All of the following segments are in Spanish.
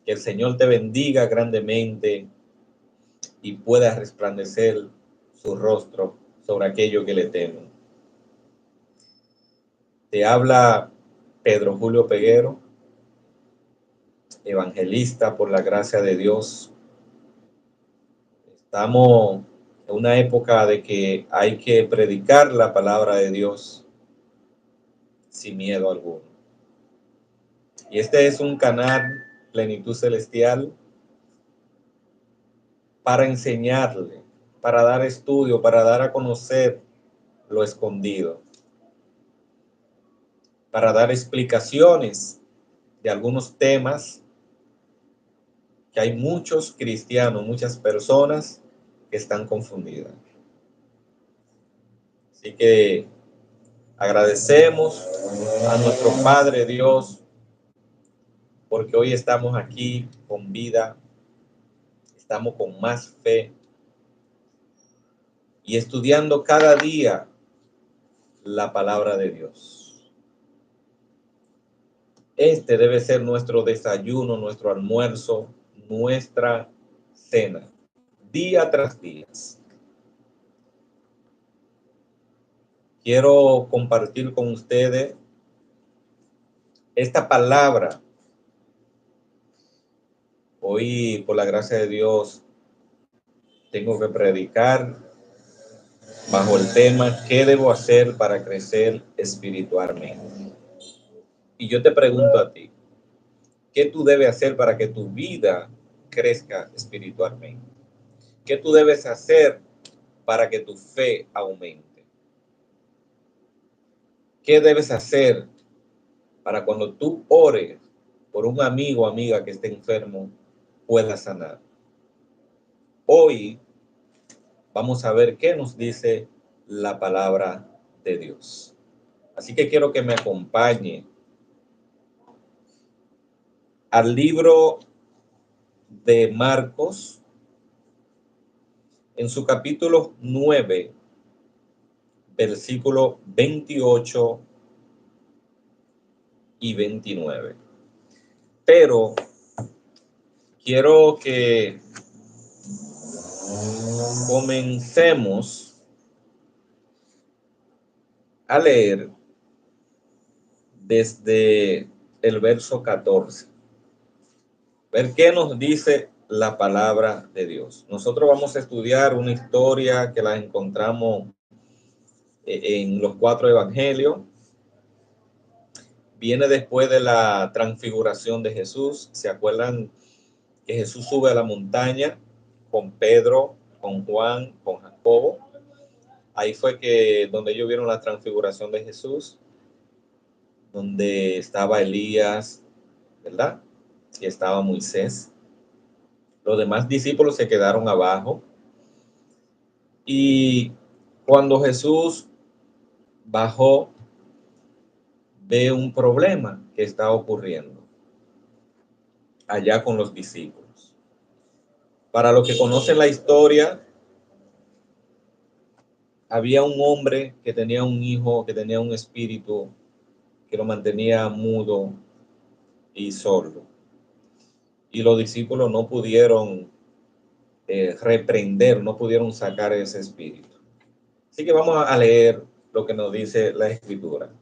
Que el Señor te bendiga grandemente y pueda resplandecer su rostro sobre aquello que le temen. Te habla Pedro Julio Peguero, evangelista por la gracia de Dios. Estamos en una época de que hay que predicar la palabra de Dios sin miedo alguno. Y este es un canal Plenitud Celestial para enseñarle, para dar estudio, para dar a conocer lo escondido, para dar explicaciones de algunos temas que hay muchos cristianos, muchas personas que están confundidas. Así que agradecemos a nuestro Padre Dios porque hoy estamos aquí con vida, estamos con más fe y estudiando cada día la palabra de Dios. Este debe ser nuestro desayuno, nuestro almuerzo, nuestra cena, día tras día. Quiero compartir con ustedes esta palabra. Hoy, por la gracia de Dios, tengo que predicar bajo el tema ¿qué debo hacer para crecer espiritualmente? Y yo te pregunto a ti, ¿qué tú debes hacer para que tu vida crezca espiritualmente? ¿Qué tú debes hacer para que tu fe aumente? ¿Qué debes hacer para cuando tú ores por un amigo o amiga que esté enfermo, pueda sanar? Hoy vamos a ver qué nos dice la palabra de Dios. Así que quiero que me acompañe al libro de Marcos, en su capítulo 9, versículo 28 y 29. Pero quiero que comencemos a leer desde el verso 14. Ver qué nos dice la palabra de Dios. Nosotros vamos a estudiar una historia que la encontramos en los 4 evangelios. Viene después de la transfiguración de Jesús. ¿Se acuerdan que Jesús sube a la montaña con Pedro, con Juan, con Jacobo? Ahí fue que donde ellos vieron la transfiguración de Jesús, donde estaba Elías, ¿verdad? Y estaba Moisés. Los demás discípulos se quedaron abajo. Y cuando Jesús bajó, ve un problema que está ocurriendo allá con los discípulos. Para los que conocen la historia, había un hombre que tenía un hijo, que tenía un espíritu que lo mantenía mudo y sordo. Y los discípulos no pudieron reprender, no pudieron sacar ese espíritu. Así que vamos a leer lo que nos dice la Escritura.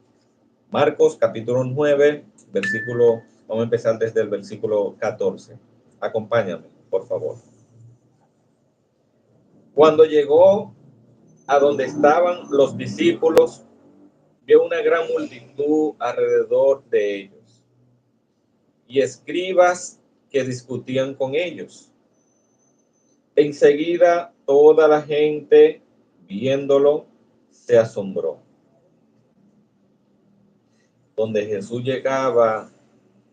Marcos capítulo 9, versículo, vamos a empezar desde el versículo 14. Acompáñame, por favor. Cuando llegó a donde estaban los discípulos, vio una gran multitud alrededor de ellos y escribas que discutían con ellos. Enseguida toda la gente, viéndolo, se asombró. Donde Jesús llegaba,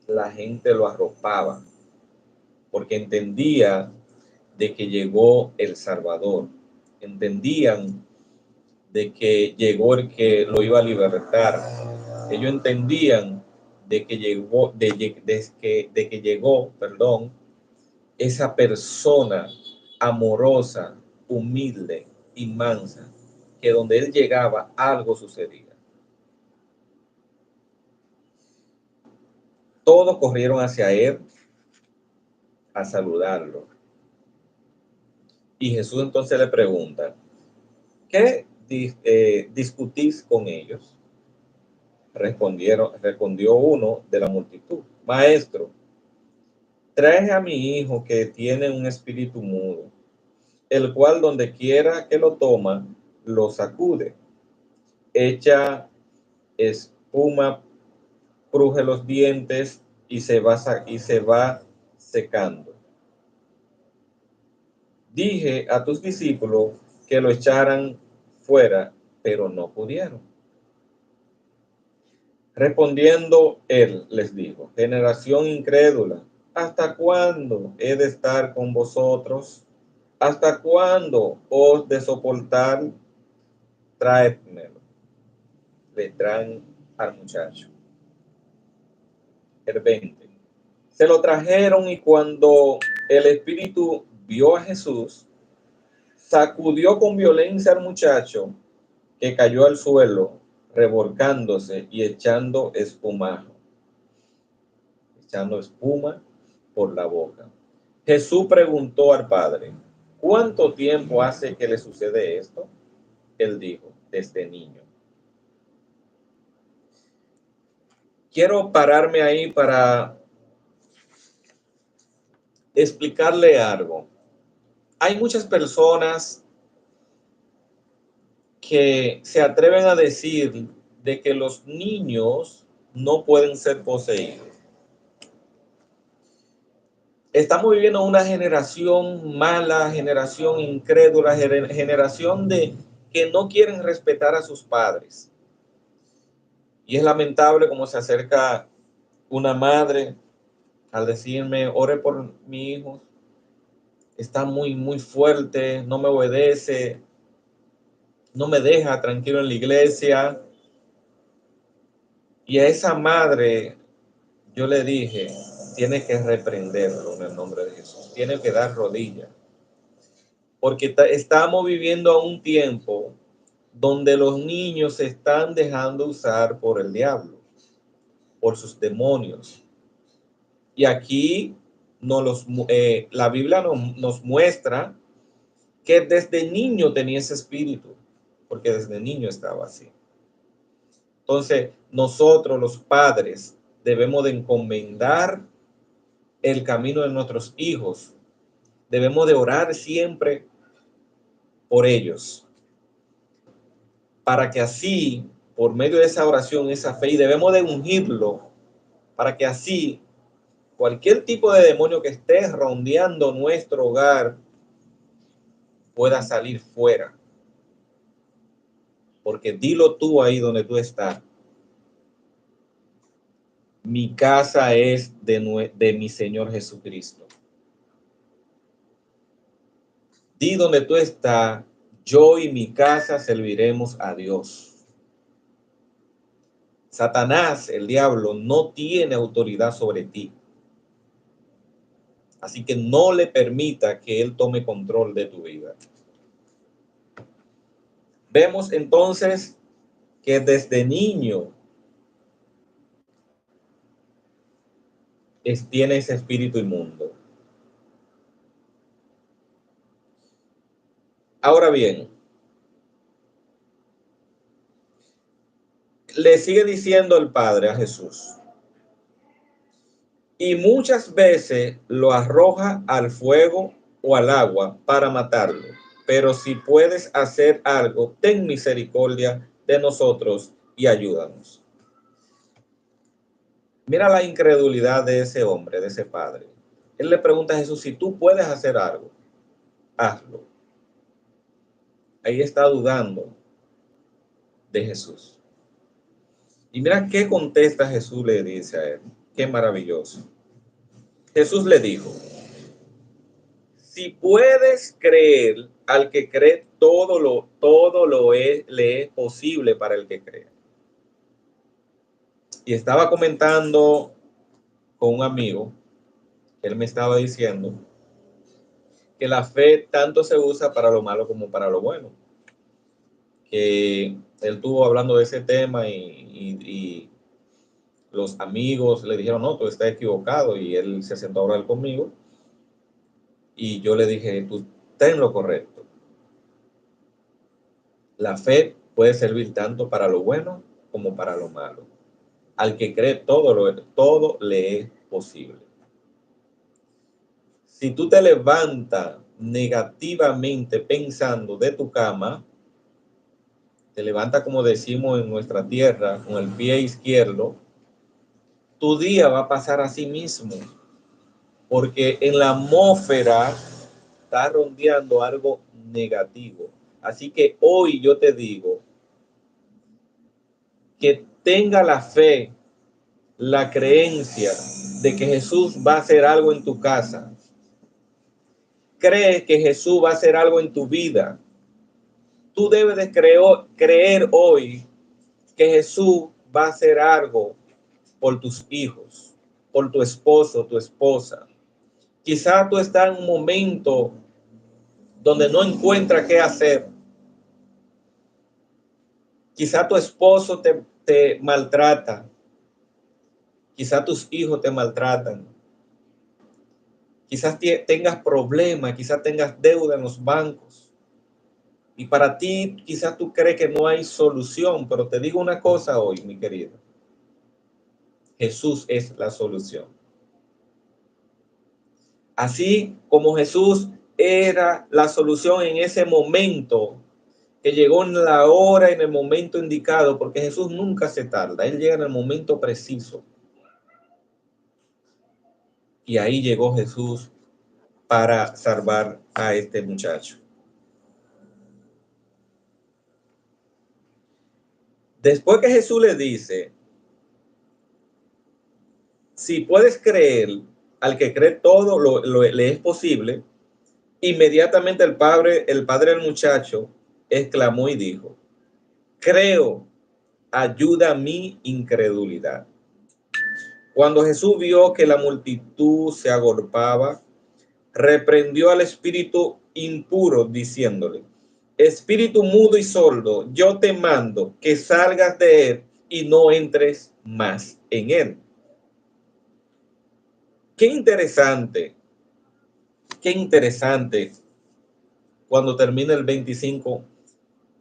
la gente lo arropaba, porque entendía de que llegó el Salvador. Entendían de que llegó el que lo iba a libertar. Ellos entendían de que llegó, de que llegó, esa persona amorosa, humilde y mansa, que donde él llegaba algo sucedía. Todos corrieron hacia él a saludarlo. Y Jesús entonces le pregunta, ¿qué discutís con ellos? Respondió uno de la multitud, Maestro, trae a mi hijo que tiene un espíritu mudo, el cual donde quiera que lo toma, lo sacude, echa espuma, cruje los dientes y se va secando. Dije a tus discípulos que lo echaran fuera, pero no pudieron. Respondiendo él les dijo, generación incrédula, ¿hasta cuándo he de estar con vosotros? ¿Hasta cuándo os de soportar? Traédmelo. Le traen al muchacho. El 20. Se lo trajeron y cuando el espíritu vio a Jesús, sacudió con violencia al muchacho, que cayó al suelo, revolcándose y echando espuma por la boca. Jesús preguntó al padre, ¿cuánto tiempo hace que le sucede esto? Él dijo, desde niño. Quiero pararme ahí para explicarle algo. Hay muchas personas que se atreven a decir de que los niños no pueden ser poseídos. Estamos viviendo una generación mala, generación incrédula, generación de que no quieren respetar a sus padres. Y es lamentable cómo se acerca una madre al decirme, ore por mi hijo, está muy fuerte, no me obedece, no me deja tranquilo en la iglesia. Y a esa madre yo le dije, tiene que reprenderlo en el nombre de Jesús, tiene que dar rodillas. Porque estamos viviendo a un tiempo donde los niños se están dejando usar por el diablo, por sus demonios. Y aquí la Biblia nos muestra que desde niño tenía ese espíritu, porque desde niño estaba así. Entonces, nosotros los padres debemos de encomendar el camino de nuestros hijos. Debemos de orar siempre por ellos, para que así, por medio de esa oración, esa fe, y debemos de ungirlo, para que así cualquier tipo de demonio que esté rondeando nuestro hogar pueda salir fuera. Porque dilo tú ahí donde tú estás. Mi casa es de mi Señor Jesucristo. Di donde tú estás, yo y mi casa serviremos a Dios. Satanás, el diablo, no tiene autoridad sobre ti. Así que no le permita que él tome control de tu vida. Vemos entonces que desde niño tiene ese espíritu inmundo. Ahora bien, le sigue diciendo el Padre a Jesús, y muchas veces lo arroja al fuego o al agua para matarlo. Pero si puedes hacer algo, ten misericordia de nosotros y ayúdanos. Mira la incredulidad de ese hombre, de ese padre. Él le pregunta a Jesús, si tú puedes hacer algo, hazlo. Ahí está dudando de Jesús. Y mira qué contesta Jesús, le dice a él. Qué maravilloso. Jesús le dijo, si puedes creer, al que cree le es posible para el que cree. Y estaba comentando con un amigo, él me estaba diciendo que la fe tanto se usa para lo malo como para lo bueno. Que él estuvo hablando de ese tema y los amigos le dijeron, no, tú estás equivocado, y él se sentó a hablar conmigo Y yo le dije, tú estás en lo correcto. La fe puede servir tanto para lo bueno como para lo malo. Al que cree todo le es posible. Si tú te levantas negativamente pensando de tu cama, te levantas como decimos en nuestra tierra, con el pie izquierdo, tu día va a pasar así mismo, porque en la atmósfera está rondeando algo negativo. Así que hoy yo te digo que tenga la fe, la creencia de que Jesús va a hacer algo en tu casa. Cree que Jesús va a hacer algo en tu vida. Tú debes de creer hoy que Jesús va a hacer algo por tus hijos, por tu esposo, tu esposa. Quizá tú estás en un momento donde no encuentras qué hacer. Quizá tu esposo te maltrata. Quizá tus hijos te maltratan. Quizás tengas problemas, quizás tengas deuda en los bancos. Y para ti, quizás tú crees que no hay solución, pero te digo una cosa hoy, mi querido. Jesús es la solución. Así como Jesús era la solución en ese momento, que llegó en la hora, en el momento indicado, porque Jesús nunca se tarda, Él llega en el momento preciso. Y ahí llegó Jesús para salvar a este muchacho. Después que Jesús le dice, si puedes creer, al que cree todo le es posible, inmediatamente el padre del muchacho exclamó y dijo, creo, ayuda a mi incredulidad. Cuando Jesús vio que la multitud se agolpaba, reprendió al espíritu impuro diciéndole, espíritu mudo y sordo, yo te mando que salgas de él y no entres más en él. Qué interesante, qué interesante cuando termina el 25,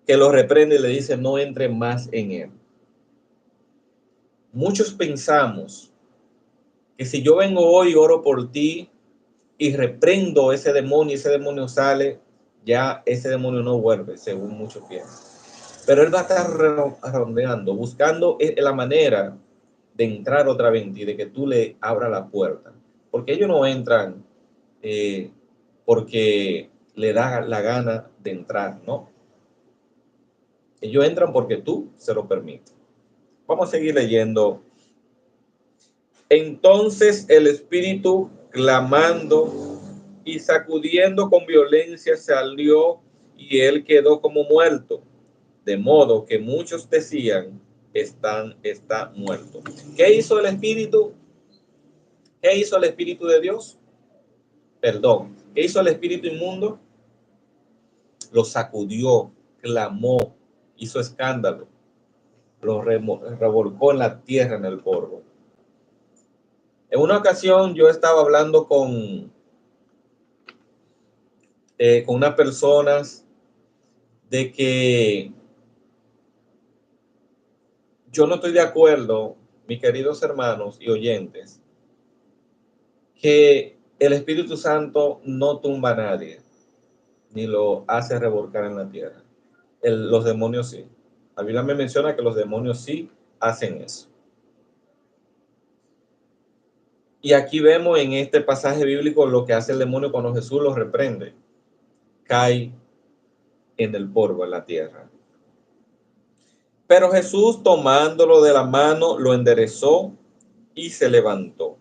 que lo reprende y le dice no entre más en él. Muchos pensamos que si yo vengo hoy y oro por ti y reprendo ese demonio sale, ya ese demonio no vuelve, según muchos piensan. Pero él va a estar rondeando, buscando la manera de entrar otra vez en ti, de que tú le abras la puerta. Porque ellos no entran porque le da la gana de entrar, ¿no? Ellos entran porque tú se lo permites. Vamos a seguir leyendo. Entonces el espíritu, clamando y sacudiendo con violencia, salió y él quedó como muerto. De modo que muchos decían, está muerto. ¿Qué hizo el espíritu? ¿Qué hizo el espíritu de Dios? Perdón. ¿Qué hizo el espíritu inmundo? Lo sacudió, clamó, hizo escándalo, lo revolcó en la tierra, en el polvo. En una ocasión yo estaba hablando con unas personas de que yo no estoy de acuerdo, mis queridos hermanos y oyentes, que el Espíritu Santo no tumba a nadie, ni lo hace revolcar en la tierra. Los demonios sí. La Biblia me menciona que los demonios sí hacen eso. Y aquí vemos en este pasaje bíblico lo que hace el demonio cuando Jesús los reprende. Cae en el polvo, en la tierra. Pero Jesús, tomándolo de la mano, lo enderezó y se levantó.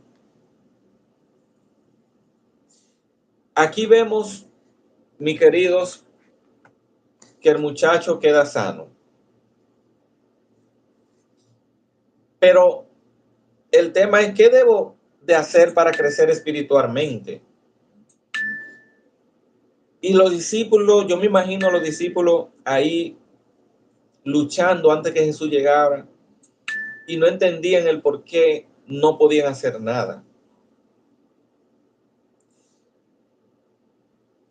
Aquí vemos, mis queridos, que el muchacho queda sano. Pero el tema es, ¿qué debo de hacer para crecer espiritualmente? Y los discípulos, yo me imagino a los discípulos ahí luchando antes que Jesús llegara y no entendían el por qué no podían hacer nada.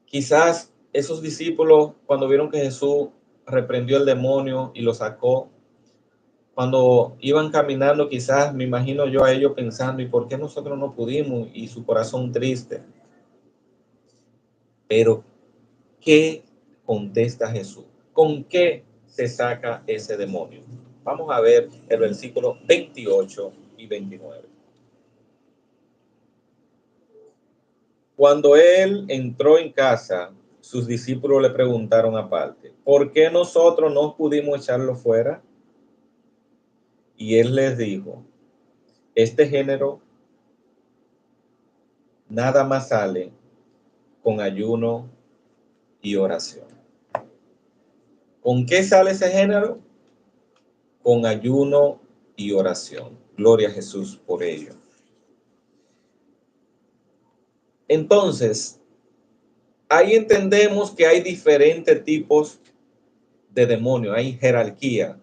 Quizás esos discípulos, cuando vieron que Jesús reprendió el demonio y lo sacó, cuando iban caminando, quizás me imagino yo a ellos pensando, ¿y por qué nosotros no pudimos? Y su corazón triste. Pero, ¿qué contesta Jesús? ¿Con qué se saca ese demonio? Vamos a ver el versículo 28 y 29. Cuando él entró en casa, sus discípulos le preguntaron aparte, ¿por qué nosotros no pudimos echarlo fuera? Y él les dijo, este género nada más sale con ayuno y oración. ¿Con qué sale ese género? Con ayuno y oración. Gloria a Jesús por ello. Entonces, ahí entendemos que hay diferentes tipos de demonios, hay jerarquía.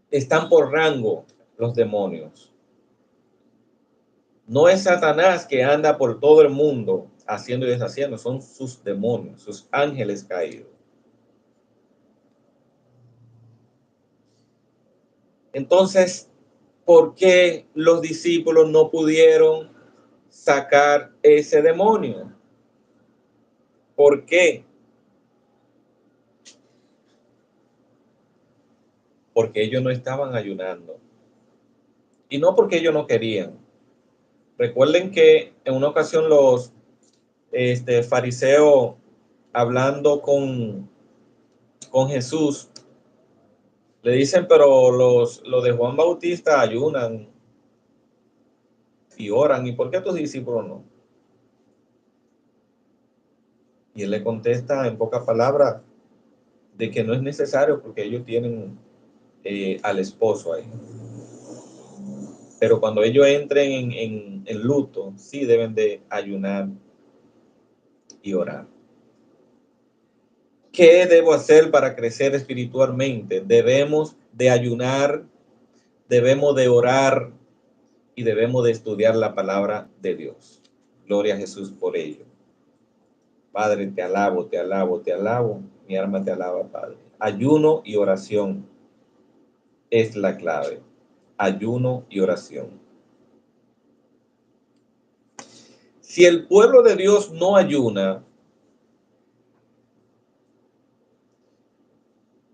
Están por rango los demonios. No es Satanás que anda por todo el mundo haciendo y deshaciendo, son sus demonios, sus ángeles caídos. Entonces, ¿por qué los discípulos no pudieron sacar ese demonio? ¿Por qué? Porque ellos no estaban ayunando. Y no porque ellos no querían. Recuerden que en una ocasión los fariseos, hablando con Jesús, le dicen, pero los de Juan Bautista ayunan y oran, ¿y por qué tus discípulos no? Y él le contesta en pocas palabras de que no es necesario porque ellos tienen al esposo ahí. Pero cuando ellos entren en luto, sí deben de ayunar y orar. ¿Qué debo hacer para crecer espiritualmente? Debemos de ayunar, debemos de orar y debemos de estudiar la palabra de Dios. Gloria a Jesús por ello. Padre, te alabo, te alabo, te alabo. Mi alma te alaba, Padre. Ayuno y oración es la clave. Ayuno y oración. Si el pueblo de Dios no ayuna,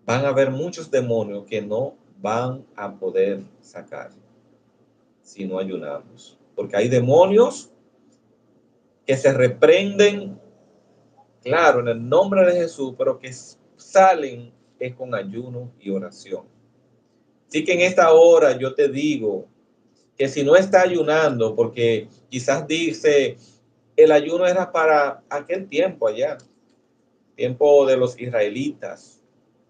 van a haber muchos demonios que no van a poder sacar si no ayunamos. Porque hay demonios que se reprenden, claro, en el nombre de Jesús, pero que salen es con ayuno y oración. Así que en esta hora yo te digo que si no está ayunando, porque quizás dice, el ayuno era para aquel tiempo allá, tiempo de los israelitas,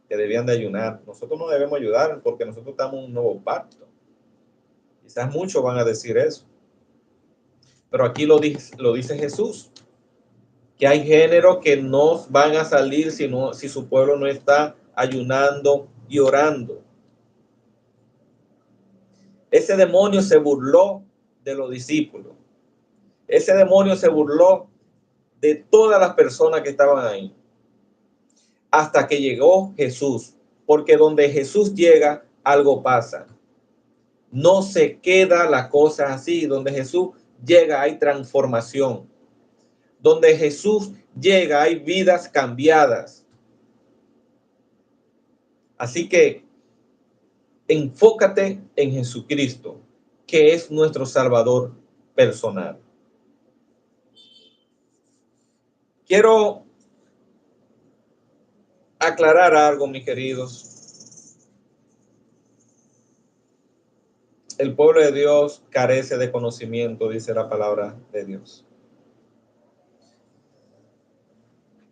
que debían de ayunar. Nosotros no debemos ayudar porque nosotros estamos en un nuevo pacto. Quizás muchos van a decir eso. Pero aquí lo dice Jesús, que hay géneros que no van a salir si su pueblo no está ayunando y orando. Ese demonio se burló de los discípulos. Ese demonio se burló de todas las personas que estaban ahí. Hasta que llegó Jesús. Porque donde Jesús llega, algo pasa. No se queda la cosa así. Donde Jesús llega, hay transformación. Donde Jesús llega, hay vidas cambiadas. Así que enfócate en Jesucristo, que es nuestro Salvador personal. Quiero aclarar algo, mis queridos. El pueblo de Dios carece de conocimiento, dice la palabra de Dios.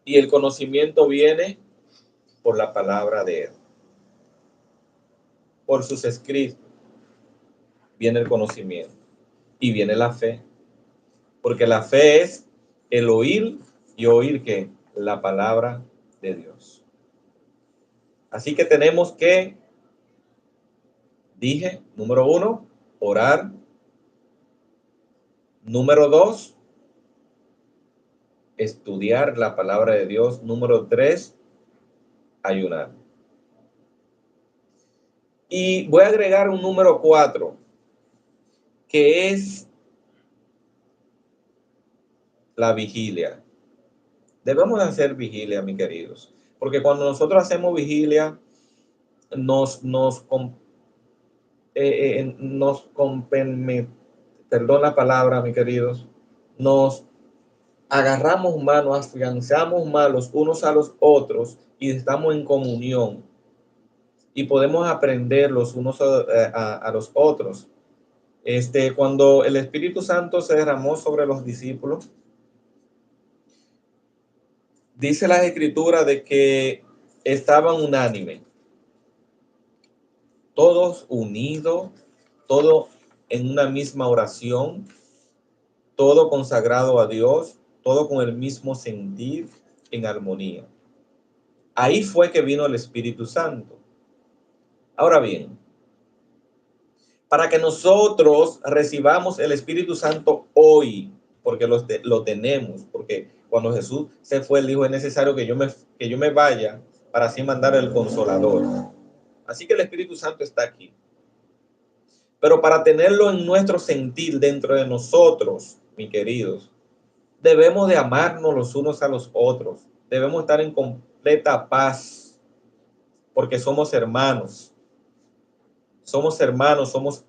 Y el conocimiento viene por la palabra de Él. Por sus escritos viene el conocimiento y viene la fe. Porque la fe es el oír y oír que la palabra de Dios. Así que tenemos que, dije, número 1, orar. Número 2, estudiar la palabra de Dios. Número 3, ayunar. Y voy a agregar un número 4, que es la vigilia. Debemos hacer vigilia, mis queridos, porque cuando nosotros hacemos vigilia, perdón la palabra, mis queridos, nos agarramos manos, afianzamos más los unos a los otros y estamos en comunión y podemos aprender los unos a los otros. Cuando el Espíritu Santo se derramó sobre los discípulos, dice la Escritura de que estaban unánimes, todos unidos, todo en una misma oración, todo consagrado a Dios, todo con el mismo sentir, en armonía. Ahí fue que vino el Espíritu Santo. Ahora bien, para que nosotros recibamos el Espíritu Santo hoy, porque lo tenemos, porque cuando Jesús se fue, él dijo, es necesario que yo me vaya para así mandar el Consolador. Así que el Espíritu Santo está aquí. Pero para tenerlo en nuestro sentir dentro de nosotros, mis queridos, debemos de amarnos los unos a los otros. Debemos estar en completa paz, porque somos hermanos. Somos hermanos, somos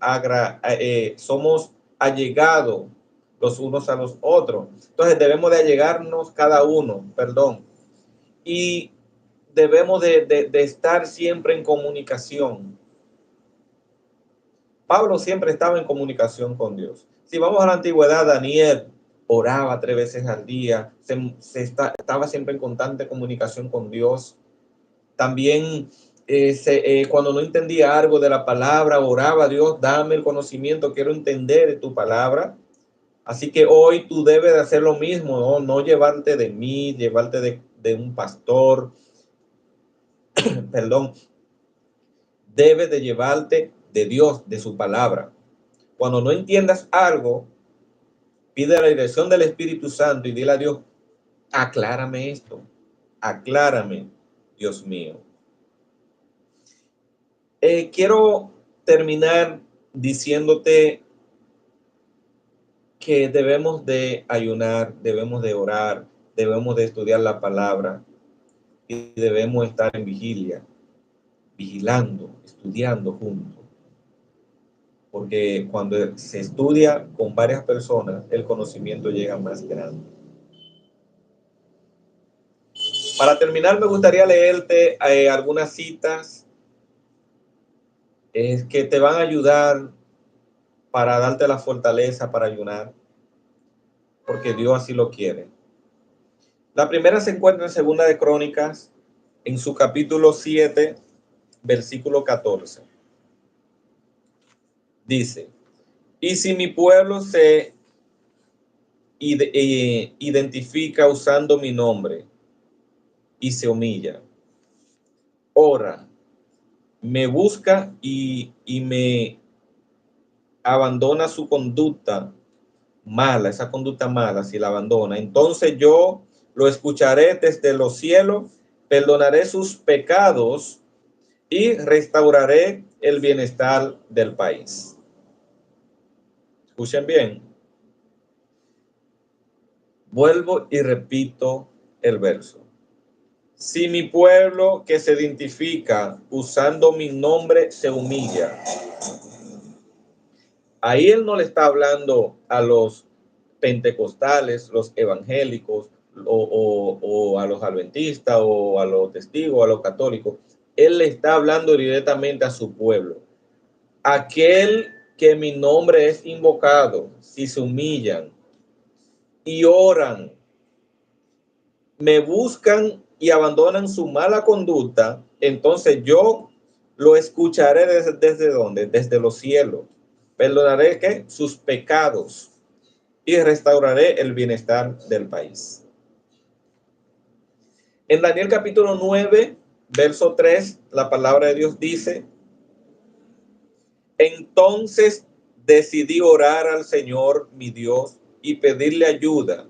allegados los unos a los otros. Entonces debemos de allegarnos cada uno, y debemos de estar siempre en comunicación. Pablo siempre estaba en comunicación con Dios. Si vamos a la antigüedad, Daniel oraba 3 veces al día, estaba siempre en constante comunicación con Dios. También cuando no entendía algo de la palabra, oraba a Dios, dame el conocimiento, quiero entender tu palabra. Así que hoy tú debes de hacer lo mismo, no llevarte de mí, llevarte de un pastor, debes de llevarte de Dios, de su palabra. Cuando no entiendas algo, pide la dirección del Espíritu Santo y dile a Dios, aclárame esto, aclárame, Dios mío. Quiero terminar diciéndote que debemos de ayunar, debemos de orar, debemos de estudiar la palabra y debemos estar en vigilia, vigilando, estudiando juntos. Porque cuando se estudia con varias personas, el conocimiento llega más grande. Para terminar, me gustaría leerte algunas citas que te van a ayudar para darte la fortaleza para ayunar, porque Dios así lo quiere. La primera se encuentra en Segunda de Crónicas, en su capítulo 7, versículo 14. Dice, y si mi pueblo se identifica usando mi nombre y se humilla, ora, me busca y me abandona su conducta mala, esa conducta mala, si la abandona, entonces yo lo escucharé desde los cielos, perdonaré sus pecados y restauraré el bienestar del país. Escuchen bien. Vuelvo y repito el verso. Si mi pueblo que se identifica usando mi nombre se humilla. Ahí él no le está hablando a los pentecostales, los evangélicos, o a los adventistas, o a los testigos, o a los católicos. Él le está hablando directamente a su pueblo. Aquel que mi nombre es invocado, si se humillan y oran, me buscan y abandonan su mala conducta, entonces yo lo escucharé desde ¿dónde? Desde los cielos. Perdonaré ¿qué? Sus pecados y restauraré el bienestar del país. En Daniel capítulo 9, verso 3, la palabra de Dios dice, entonces decidí orar al Señor mi Dios y pedirle ayuda.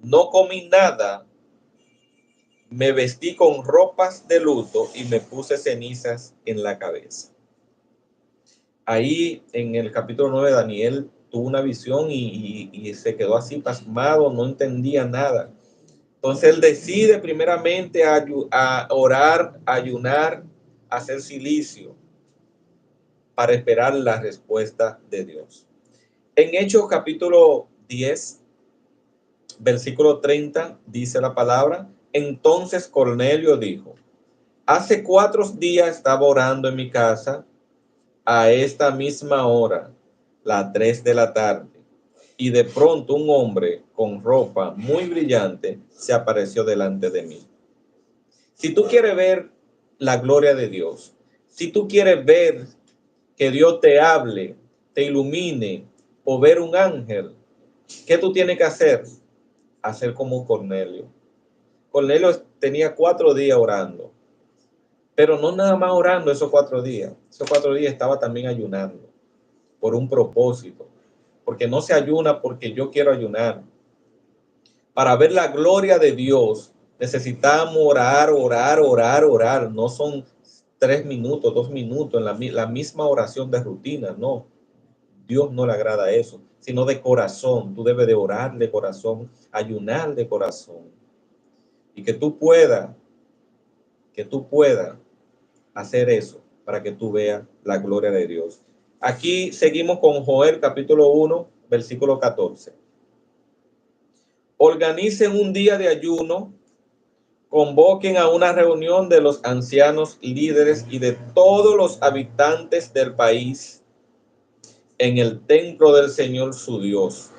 No comí nada, me vestí con ropas de luto y me puse cenizas en la cabeza. Ahí en el capítulo 9, Daniel tuvo una visión y se quedó así pasmado, no entendía nada. Entonces él decide primeramente a orar, a ayunar, a hacer silicio para esperar la respuesta de Dios. En Hechos capítulo 10, versículo 30, dice la palabra: entonces Cornelio dijo: hace 4 días estaba orando en mi casa a esta misma hora, las 3 de la tarde, y de pronto un hombre con ropa muy brillante se apareció delante de mí. Si tú quieres ver la gloria de Dios, si tú quieres ver que Dios te hable, te ilumine, o ver un ángel, ¿qué tú tienes que hacer? Hacer como Cornelio. Cornelio tenía 4 días orando, pero no nada más orando esos 4 días. Esos 4 días estaba también ayunando por un propósito, porque no se ayuna porque yo quiero ayunar. Para ver la gloria de Dios necesitamos orar, orar, orar, orar. No son 3 minutos, 2 minutos en la misma oración de rutina, no. Dios no le agrada eso, sino de corazón. Tú debes de orar de corazón, ayunar de corazón. Y que tú puedas hacer eso para que tú veas la gloria de Dios. Aquí seguimos con Joel capítulo 1, versículo 14. Organicen un día de ayuno, convoquen a una reunión de los ancianos, líderes y de todos los habitantes del país en el templo del Señor su Dios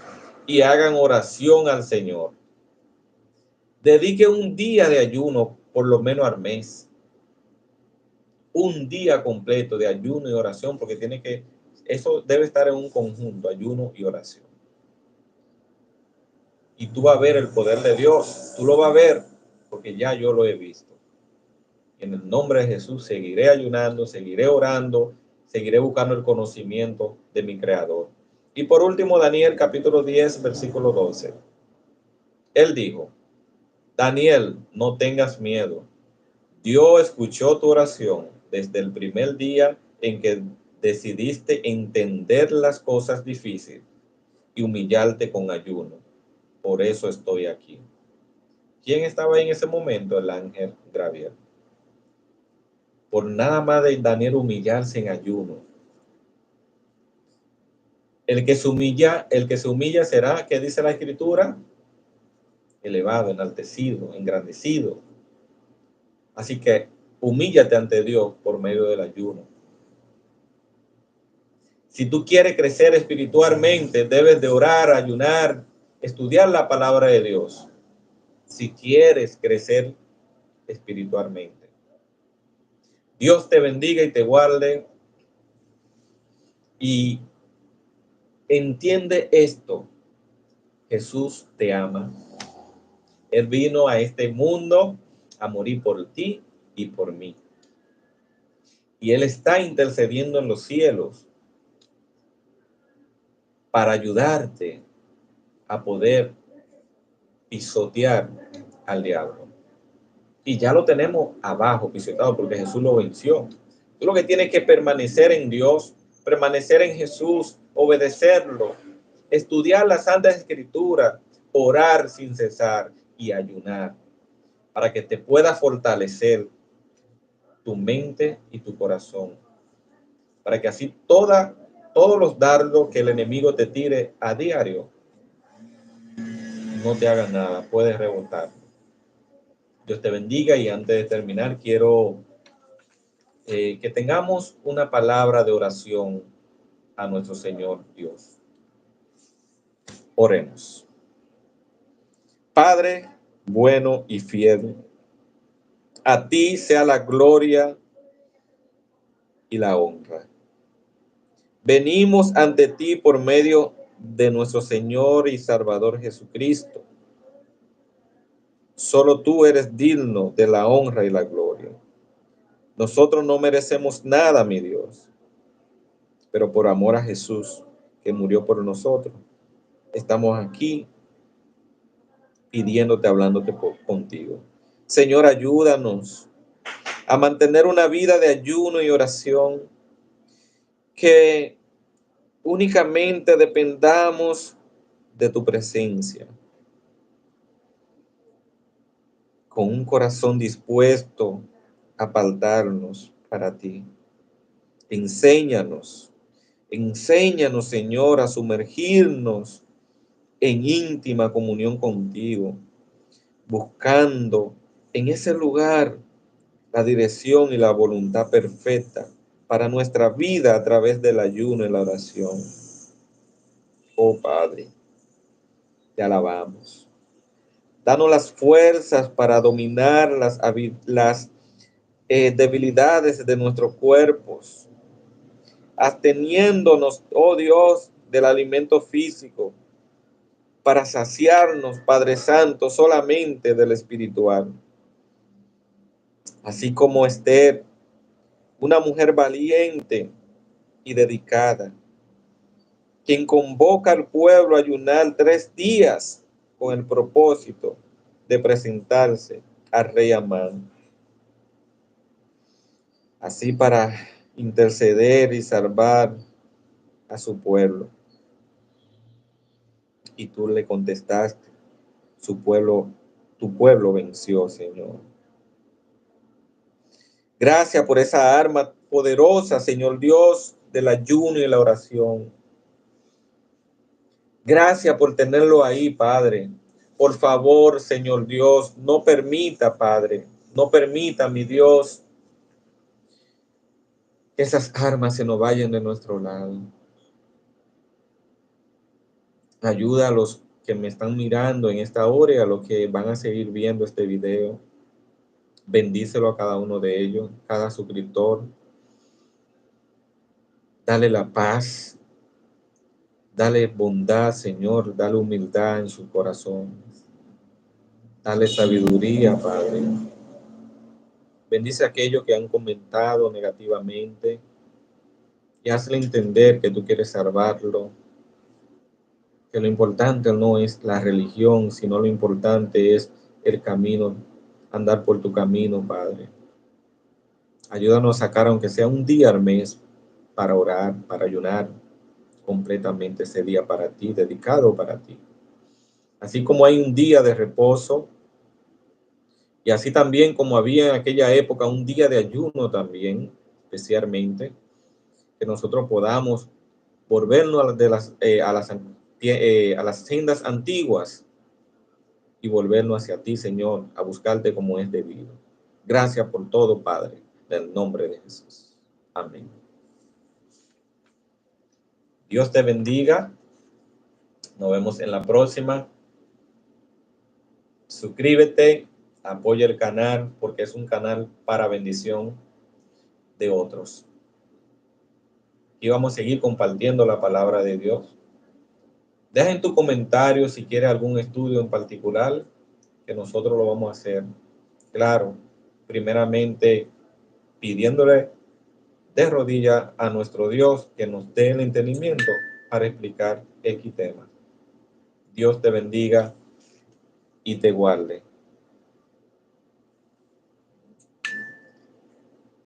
y hagan oración al Señor. Dedique un día de ayuno por lo menos al mes. Un día completo de ayuno y oración, porque eso debe estar en un conjunto, ayuno y oración. Y tú vas a ver el poder de Dios, tú lo vas a ver, porque ya yo lo he visto. En el nombre de Jesús seguiré ayunando, seguiré orando, seguiré buscando el conocimiento de mi Creador. Y por último, Daniel capítulo 10, versículo 12. Él dijo: Daniel, no tengas miedo. Dios escuchó tu oración desde el primer día en que decidiste entender las cosas difíciles y humillarte con ayuno. Por eso estoy aquí. ¿Quién estaba en ese momento? El ángel Gabriel. Por nada más de Daniel humillarse en ayuno. El que se humilla será, ¿qué dice la Escritura? Elevado, enaltecido, engrandecido. Así que humíllate ante Dios por medio del ayuno. Si tú quieres crecer espiritualmente, debes de orar, ayunar, estudiar la palabra de Dios. Si quieres crecer espiritualmente. Dios te bendiga y te guarde. Y entiende esto: Jesús te ama. Él vino a este mundo a morir por ti y por mí. Y Él está intercediendo en los cielos para ayudarte a poder pisotear al diablo. Y ya lo tenemos abajo pisoteado porque Jesús lo venció. Tú lo que tienes que permanecer en Dios, permanecer en Jesús, obedecerlo, estudiar la Santa Escritura, orar sin cesar y ayunar para que te pueda fortalecer tu mente y tu corazón, para que así todos los dardos que el enemigo te tire a diario no te hagan nada, puedes rebotar. Dios te bendiga, y antes de terminar quiero que tengamos una palabra de oración a nuestro Señor Dios. Oremos. Padre bueno y fiel, a ti sea la gloria y la honra. Venimos ante ti por medio de nuestro Señor y Salvador Jesucristo. Solo tú eres digno de la honra y la gloria. Nosotros no merecemos nada, mi Dios, pero por amor a Jesús, que murió por nosotros, estamos aquí pidiéndote, hablándote contigo. Señor, ayúdanos a mantener una vida de ayuno y oración, que únicamente dependamos de tu presencia, con un corazón dispuesto a apartarnos para ti. Enséñanos, enséñanos, Señor, a sumergirnos en íntima comunión contigo, buscando en ese lugar la dirección y la voluntad perfecta para nuestra vida a través del ayuno y la oración. Oh Padre, te alabamos. Danos las fuerzas para dominar las debilidades de nuestros cuerpos, absteniéndonos, oh Dios, del alimento físico, para saciarnos, Padre Santo, solamente del espiritual. Así como Esther, una mujer valiente y dedicada, quien convoca al pueblo a ayunar 3 días con el propósito de presentarse al rey Amán. Así para interceder y salvar a su pueblo. Y tú le contestaste, su pueblo, tu pueblo venció, Señor. Gracias por esa arma poderosa, Señor Dios, del ayuno y la oración. Gracias por tenerlo ahí, Padre. Por favor, Señor Dios, no permita, Padre, no permita, mi Dios, que esas armas se nos vayan de nuestro lado. Ayuda a los que me están mirando en esta hora y a los que van a seguir viendo este video. Bendícelo a cada uno de ellos, cada suscriptor. Dale la paz, dale bondad, Señor, dale humildad en su corazón. Dale sabiduría, Padre. Bendice a aquellos que han comentado negativamente y hazle entender que tú quieres salvarlo, que lo importante no es la religión, sino lo importante es el camino, andar por tu camino, Padre. Ayúdanos a sacar, aunque sea un día al mes, para orar, para ayunar completamente ese día para ti, dedicado para ti. Así como hay un día de reposo, y así también como había en aquella época un día de ayuno también, especialmente, que nosotros podamos volvernos a las sendas antiguas y volvernos hacia ti, Señor, a buscarte como es debido. Gracias por todo, Padre, en el nombre de Jesús. Amén. Dios te bendiga. Nos vemos en la próxima. Suscríbete, apoya el canal porque es un canal para bendición de otros. Y vamos a seguir compartiendo la palabra de Dios. Deja en tu comentario si quieres algún estudio en particular, que nosotros lo vamos a hacer. Claro, primeramente pidiéndole de rodillas a nuestro Dios que nos dé el entendimiento para explicar X tema. Dios te bendiga y te guarde.